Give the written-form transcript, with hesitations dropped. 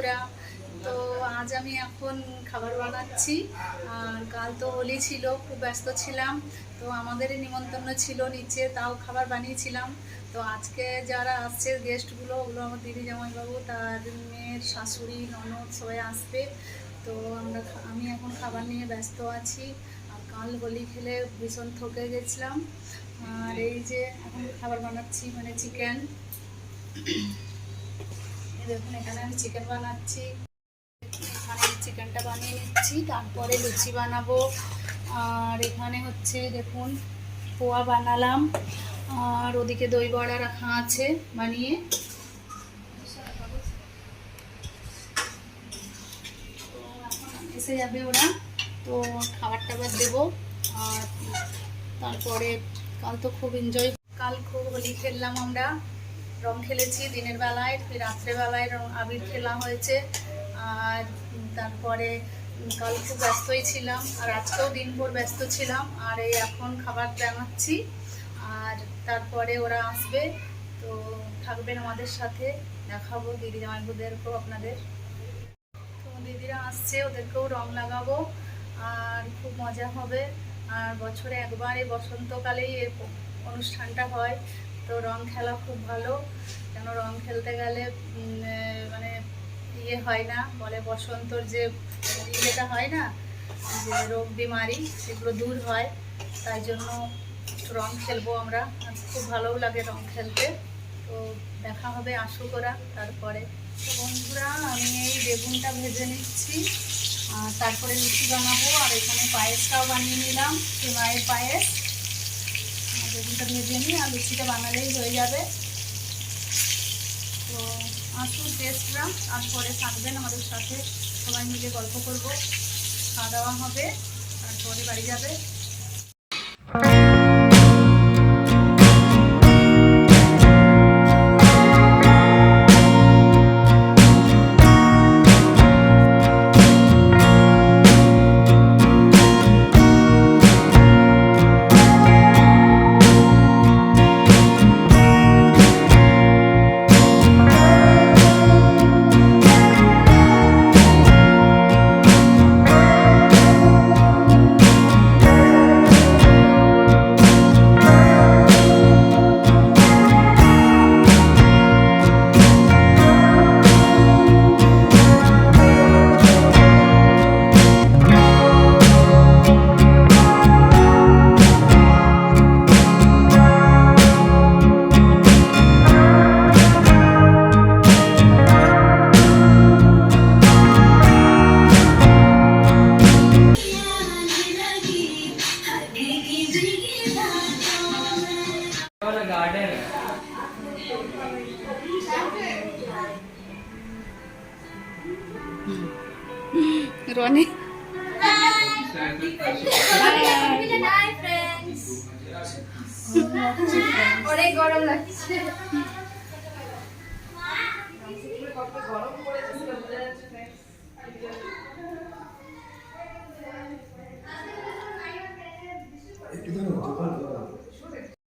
বন্ধুরা। তো আজ আমি এখন খাবার বানাচ্ছি। আর কাল তো হোলি ছিল, খুব ব্যস্ত ছিলাম। তো আমাদেরই নিমন্ত্রণ ছিল নিচে, তাও খাবার বানিয়েছিলাম। তো আজকে যারা আসছে গেস্টগুলো, ওগুলো আমার দিদি জামাইবাবু, তার মেয়ের শাশুড়ি, ননদ সবাই আসবে। তো আমি এখন খাবার নিয়ে ব্যস্ত আছি। আর কাল হোলি খেলে ভীষণ ঠকে গেছিলাম। আর এই যে এখন খাবার বানাচ্ছি, মানে চিকেন। দেখুন এখানে আমি চিকেন বানাচ্ছি। এখানে চিকেনটা বানিয়ে নিচ্ছি, তারপরে লুচি বানাবো। আর এখানে হচ্ছে দেখুন পোয়া বানালাম, আর ওদিকে দই বড়া রাখা আছে বানিয়ে। তো এখন এসে যাবে ওরা, তো খাবার টাবার দেবো। আর তারপরে কাল তো খুব এনজয়, কাল খুব হোলি খেললাম আমরা। রং খেলেছি দিনের বেলায়, ফির রাত্রেবেলায় আবির খেলা হয়েছে। আর তারপরে কাল খুব ব্যস্তই ছিলাম, আর আজকেও দিনভর ব্যস্ত ছিলাম। আর এই এখন খাবার বানাচ্ছি, আর তারপরে ওরা আসবে। তো থাকবেন আমাদের সাথে, দেখাবো দিদি জামাইবাবুদেরকেও আপনাদের। তো দিদিরা আসছে, ওদেরকেও রং লাগাবো, আর খুব মজা হবে। আর বছরে একবার এই বসন্তকালেই এই অনুষ্ঠানটা হয়। তো রং খেলা খুব ভালো, কেন রং খেলতে গেলে মানে ইয়ে হয় না, বলে বসন্তর যে ইয়েটা হয় না, যে রোগ বিমারি, সেগুলো দূর হয়। তাই জন্য রং খেলবো আমরা, খুব ভালোও লাগে রং খেলতে। তো দেখা হবে, আসুক ওরা তারপরে। তো বন্ধুরা, আমি এই বেগুনটা ভেজে নিচ্ছি, আর তারপরে লুচি বানাবো। আর এখানে পায়েসটাও বানিয়ে নিলাম, মায়ের পায়েস। বেগুনটা ভেজে নিই, আর লুচিটা বানালেই হয়ে যাবে। তো আসুন গেস্টরা, তারপরে থাকবেন আমাদের সাথে, সবাই মিলে গল্প করবো, খাওয়া দাওয়া হবে, তারপরে বাড়ি যাবে। রনি অনেক গরম লাগছে।